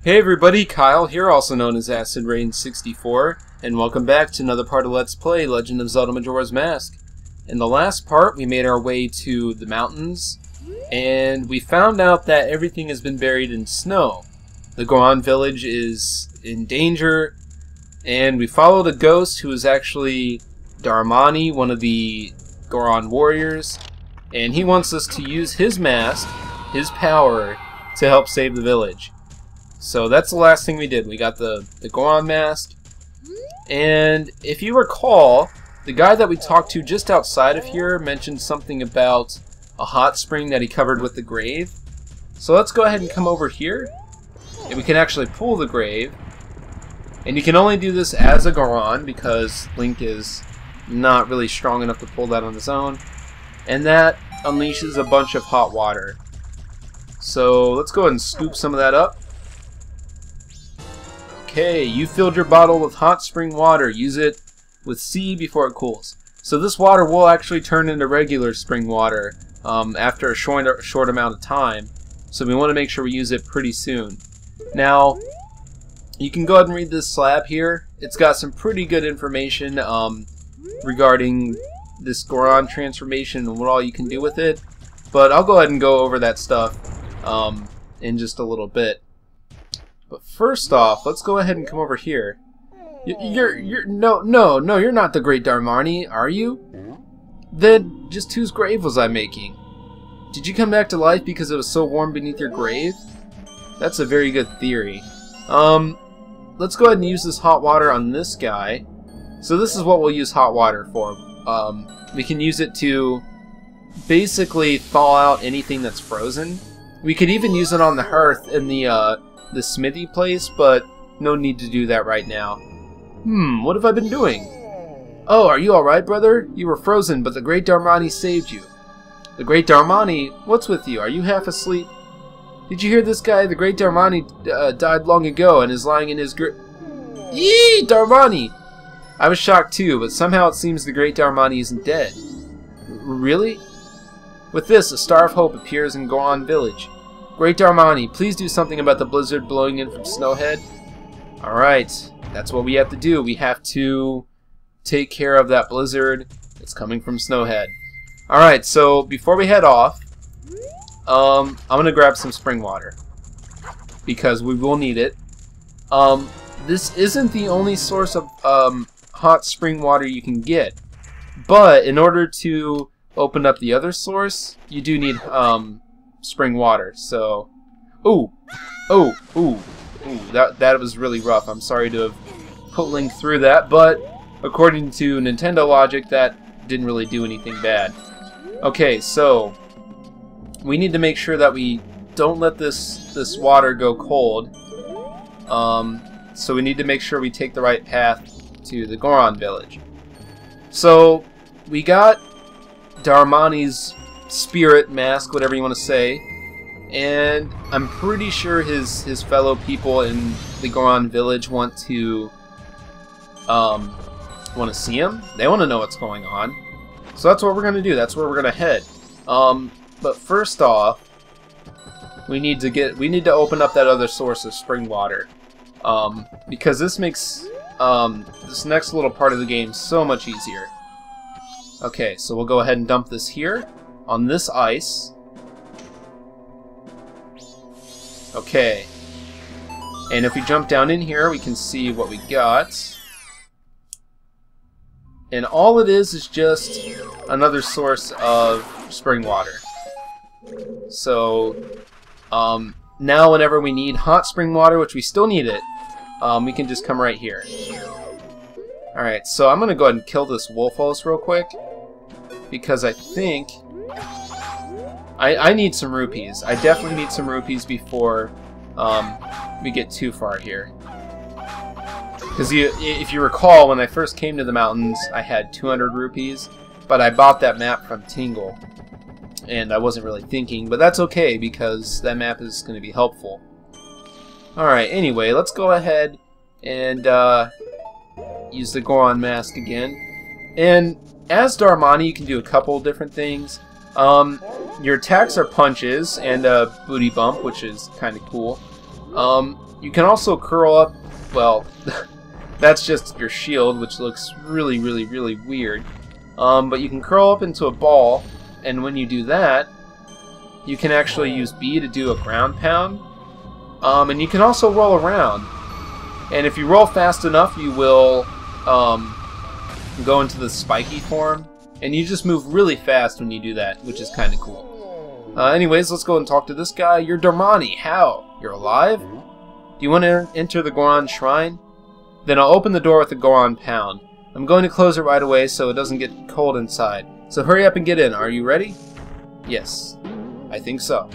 Hey everybody, Kyle here, also known as Acid Rain 64, and welcome back to another part of Let's Play Legend of Zelda Majora's Mask. In the last part, we made our way to the mountains, and we found out that everything has been buried in snow. The Goron Village is in danger, and we followed a ghost who is actually Darmani, one of the Goron warriors, and he wants us to use his mask, his power, to help save the village. So that's the last thing we did. We got the Goron mask, and if you recall, the guy that we talked to just outside of here mentioned something about a hot spring that he covered with the grave. So let's go ahead and come over here, and we can actually pull the grave. And you can only do this as a Goron because Link is not really strong enough to pull that on his own. And that unleashes a bunch of hot water. So let's go ahead and scoop some of that up. Okay, you filled your bottle with hot spring water. Use it with C before it cools. So this water will actually turn into regular spring water after a short amount of time. So we want to make sure we use it pretty soon. Now, you can go ahead and read this slab here. It's got some pretty good information regarding this Goron transformation and what all you can do with it. But I'll go ahead and go over that stuff in just a little bit. But first off, let's go ahead and come over here. You're not the great Darmani, are you? Then just whose grave was I making? Did you come back to life because it was so warm beneath your grave? That's a very good theory. Let's go ahead and use this hot water on this guy. So this is what we'll use hot water for. We can use it to basically thaw out anything that's frozen. We could even use it on the hearth in the smithy place, but no need to do that right now. What have I been doing? Oh, are you alright, brother? You were frozen, but the great Darmani saved you. The great Darmani? What's with you? Are you half asleep? Did you hear this guy? The great Darmani died long ago and is lying in his Yee! Darmani! I was shocked too, but somehow it seems the great Darmani isn't dead. Really? With this, a star of hope appears in Goron Village. Great Darmani, please do something about the blizzard blowing in from Snowhead. Alright, that's what we have to do. We have to take care of that blizzard that's coming from Snowhead. Alright, so before we head off, I'm going to grab some spring water, because we will need it. This isn't the only source of hot spring water you can get, but in order to open up the other source, you do need spring water. So, that was really rough. I'm sorry to have put Link through that, but according to Nintendo logic, that didn't really do anything bad. Okay, so we need to make sure that we don't let this water go cold. So we need to make sure we take the right path to the Goron Village. So we got Darmani's spirit mask, whatever you want to say, and I'm pretty sure his fellow people in the Goron Village want to see him. They want to know what's going on. So that's what we're gonna do. That's where we're gonna head. But first off, we need to open up that other source of spring water, because this makes this next little part of the game so much easier. Okay, so we'll go ahead and dump this here on this ice. Okay, and if we jump down in here, we can see what we got. And all it is just another source of spring water. So now whenever we need hot spring water, which we still need it, we can just come right here. Alright, so I'm going to go ahead and kill this wolf host real quick, because I think I need some rupees. I definitely need some rupees before we get too far here. Because if you recall, when I first came to the mountains, I had 200 rupees, but I bought that map from Tingle, and I wasn't really thinking, but that's okay, because that map is going to be helpful. Alright, anyway, let's go ahead and use the Goron mask again. And as Darmani, you can do a couple different things. Your attacks are punches and a booty bump, which is kind of cool. You can also curl up, well, that's just your shield, which looks really, really, really weird. But you can curl up into a ball, and when you do that, you can actually use B to do a ground pound. And you can also roll around. And if you roll fast enough, you will go into the spiky form. And you just move really fast when you do that, which is kind of cool. Anyways, let's go and talk to this guy. You're Darmani. How? You're alive? Do you want to enter the Goron Shrine? Then I'll open the door with the Goron Pound. I'm going to close it right away so it doesn't get cold inside. So hurry up and get in. Are you ready? Yes, I think so.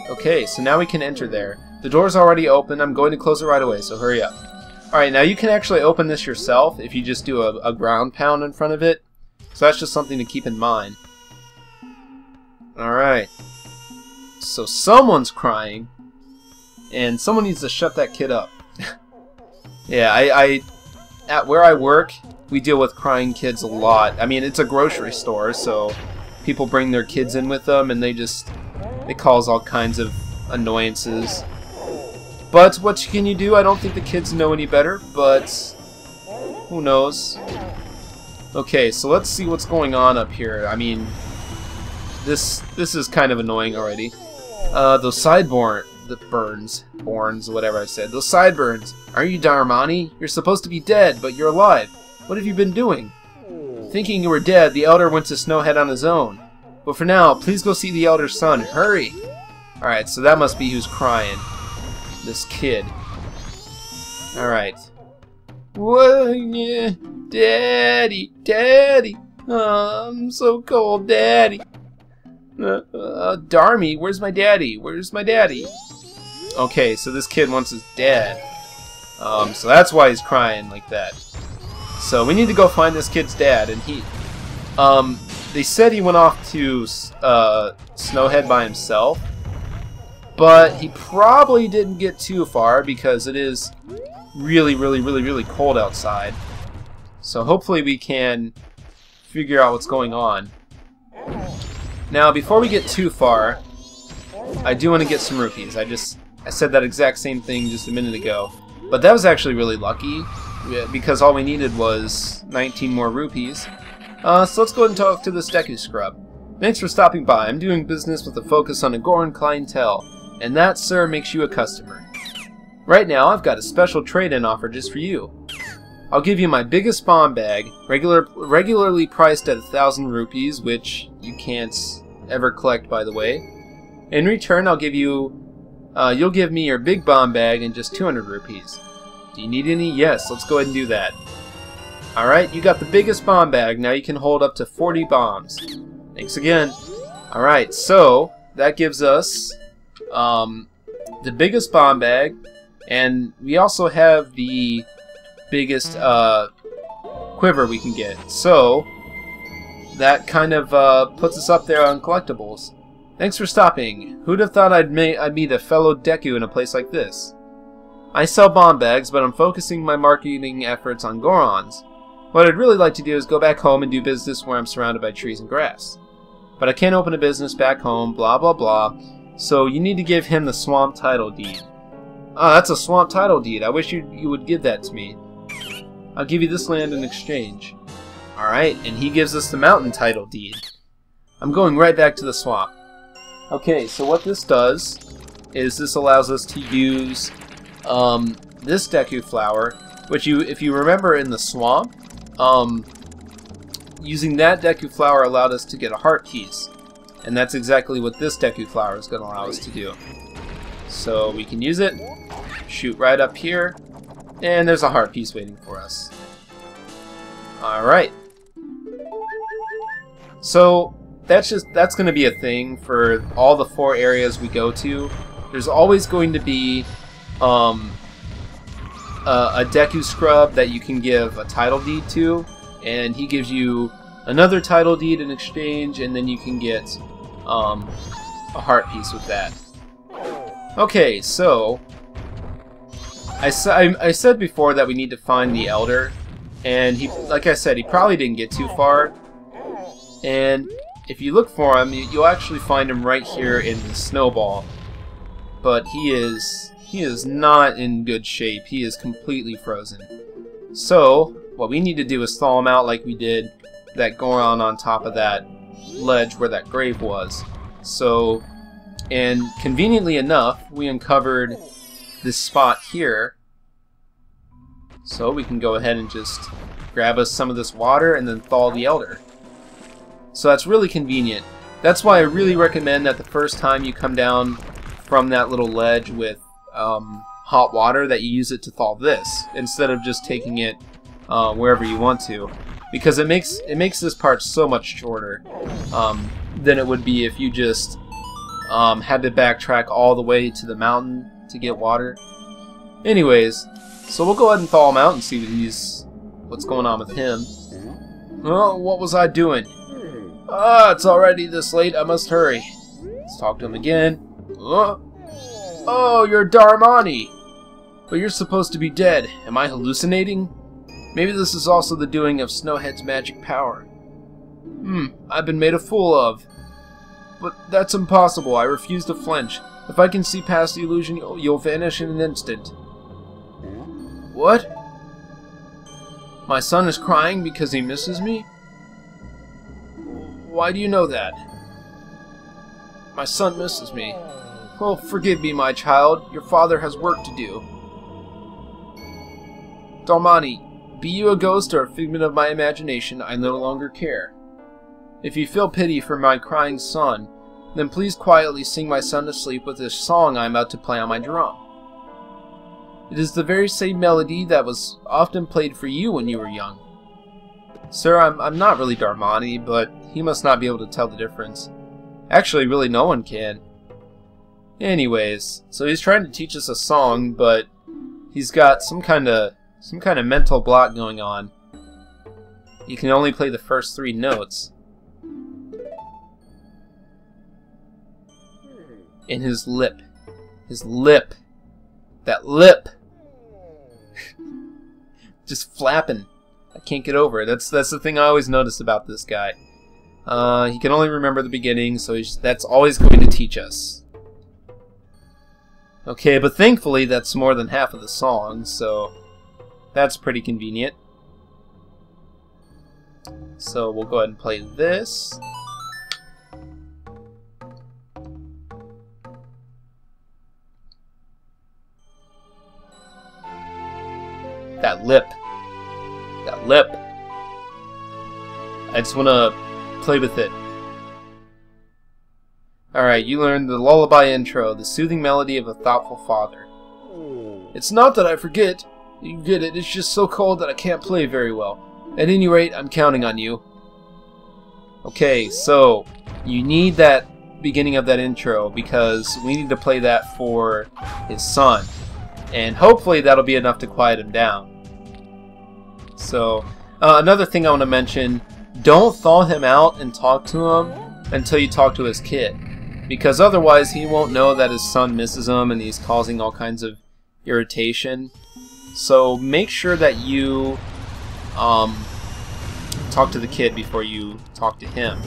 Okay, so now we can enter there. The door's already open. I'm going to close it right away, so hurry up. Alright, now you can actually open this yourself if you just do a ground pound in front of it. So that's just something to keep in mind. Alright. So someone's crying. And someone needs to shut that kid up. Yeah, at where I work, we deal with crying kids a lot. I mean, it's a grocery store, so people bring their kids in with them, and they cause all kinds of annoyances. But what can you do? I don't think the kids know any better, but who knows? Okay, so let's see what's going on up here. I mean, this is kind of annoying already. Those burns, whatever I said. Those sideburns. Aren't you Darmani? You're supposed to be dead, but you're alive. What have you been doing? Thinking you were dead, the Elder went to Snowhead on his own. But for now, please go see the Elder's son. Hurry! Alright, so that must be who's crying. This kid. Alright. Whoa, yeah. Daddy, Daddy. Oh, I'm so cold, Daddy. Darmy, where's my daddy? Where's my daddy? Okay, so this kid wants his dad. So that's why he's crying like that. So we need to go find this kid's dad, and they said he went off to Snowhead by himself, but he probably didn't get too far because it is really, really, really, really cold outside. So hopefully we can figure out what's going on. Now, before we get too far, I do want to get some rupees. I said that exact same thing just a minute ago. But that was actually really lucky, because all we needed was 19 more rupees. So let's go ahead and talk to this Deku Scrub. Thanks for stopping by. I'm doing business with a focus on a Goron clientele, and that, sir, makes you a customer. Right now, I've got a special trade-in offer just for you. I'll give you my biggest bomb bag, regularly priced at 1,000 rupees, which you can't ever collect, by the way. In return, I'll give you, you'll give me your big bomb bag and just 200 rupees. Do you need any? Yes, let's go ahead and do that. Alright, you got the biggest bomb bag. Now you can hold up to 40 bombs. Thanks again. Alright, so that gives us the biggest bomb bag, and we also have the biggest quiver we can get. So that kind of puts us up there on collectibles. Thanks for stopping. Who'd have thought I'd meet a fellow Deku in a place like this? I sell bomb bags, but I'm focusing my marketing efforts on Gorons. What I'd really like to do is go back home and do business where I'm surrounded by trees and grass. But I can't open a business back home, blah blah blah, so you need to give him the swamp title deed. Oh, that's a swamp title deed. I wish you would give that to me. I'll give you this land in exchange. Alright, and he gives us the mountain title deed. I'm going right back to the swamp. Okay, so what this does is this allows us to use this Deku flower, which if you remember in the swamp, using that Deku flower allowed us to get a heart piece. And that's exactly what this Deku flower is going to allow us to do. So we can use it, shoot right up here, and there's a heart piece waiting for us. Alright. So that's going to be a thing for all the 4 areas we go to. There's always going to be a Deku Scrub that you can give a title deed to, and he gives you another title deed in exchange, and then you can get a heart piece with that. Okay, so I said before that we need to find the Elder, and like I said, he probably didn't get too far. And if you look for him, you'll actually find him right here in the snowball. but he is not in good shape. He is completely frozen. So what we need to do is thaw him out like we did that Goron on top of that ledge where that grave was. So, and conveniently enough, we uncovered this spot here. So we can go ahead and just grab us some of this water and then thaw the elder. So that's really convenient. That's why I really recommend that the first time you come down from that little ledge with hot water, that you use it to thaw this instead of just taking it wherever you want to, because it makes this part so much shorter than it would be if you just had to backtrack all the way to the mountain to get water. Anyways, so we'll go ahead and thaw him out and see what's going on with him. Oh, what was I doing? Ah, it's already this late. I must hurry. Let's talk to him again. Oh, you're Darmani! But you're supposed to be dead. Am I hallucinating? Maybe this is also the doing of Snowhead's magic power. I've been made a fool of. But that's impossible. I refuse to flinch. If I can see past the illusion, you'll vanish in an instant. What? My son is crying because he misses me? Why do you know that? My son misses me. Oh, forgive me, my child. Your father has work to do. Darmani, be you a ghost or a figment of my imagination, I no longer care. If you feel pity for my crying son, then please quietly sing my son to sleep with this song I am about to play on my drum. It is the very same melody that was often played for you when you were young. Sir, I'm not really Darmani, but he must not be able to tell the difference. Actually, really no one can. Anyways, so he's trying to teach us a song, but he's got some kind of mental block going on. He can only play the first 3 notes. And his lip. That lip! Just flapping. I can't get over it. That's the thing I always noticed about this guy. He can only remember the beginning, so that's all he's going to teach us. Okay, but thankfully that's more than half of the song, so that's pretty convenient. So we'll go ahead and play this. That lip. That lip. I just want to play with it. Alright, you learned the lullaby intro, the soothing melody of a thoughtful father. It's not that I forget. You get it, it's just so cold that I can't play very well. At any rate, I'm counting on you. Okay, so you need that beginning of that intro because we need to play that for his son. And hopefully that'll be enough to quiet him down. So, another thing I want to mention, don't thaw him out and talk to him until you talk to his kid. Because otherwise he won't know that his son misses him and he's causing all kinds of irritation. So make sure that you talk to the kid before you talk to him.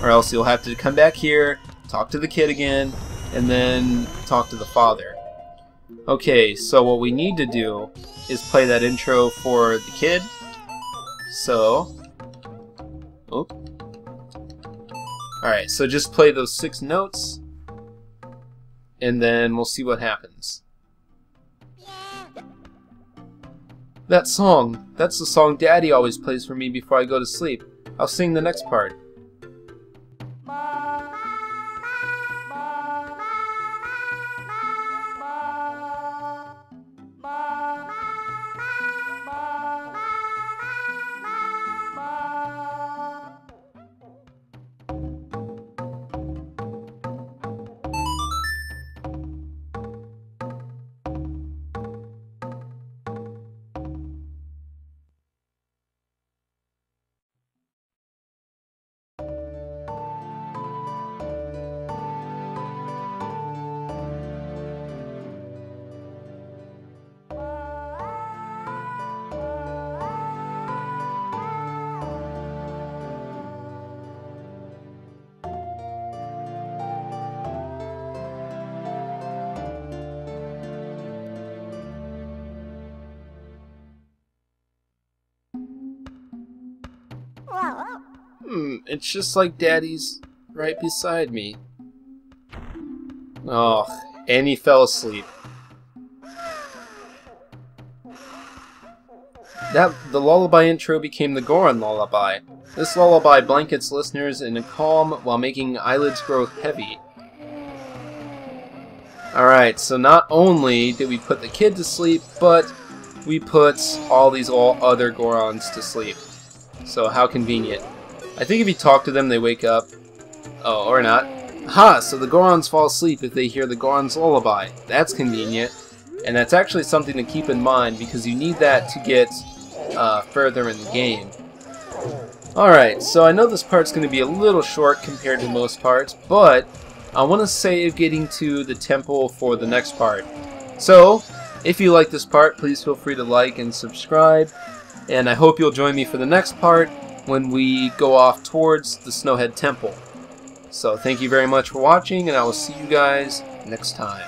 Or else you'll have to come back here, talk to the kid again, and then talk to the father. Okay, so what we need to do is play that intro for the kid. So, alright, so just play those 6 notes, and then we'll see what happens. That song, that's the song Daddy always plays for me before I go to sleep. I'll sing the next part. It's just like Daddy's right beside me. Oh, and he fell asleep. The lullaby intro became the Goron lullaby. This lullaby blankets listeners in a calm while making eyelids grow heavy. Alright, so not only did we put the kid to sleep, but we put all these other Gorons to sleep. So how convenient. I think if you talk to them, they wake up. Oh, or not. Ha! So the Gorons fall asleep if they hear the Goron's lullaby. That's convenient. And that's actually something to keep in mind, because you need that to get further in the game. Alright, so I know this part's going to be a little short compared to most parts, but I want to save getting to the temple for the next part. So, if you like this part, please feel free to like and subscribe, and I hope you'll join me for the next part when we go off towards the Snowhead Temple. So thank you very much for watching, and I will see you guys next time.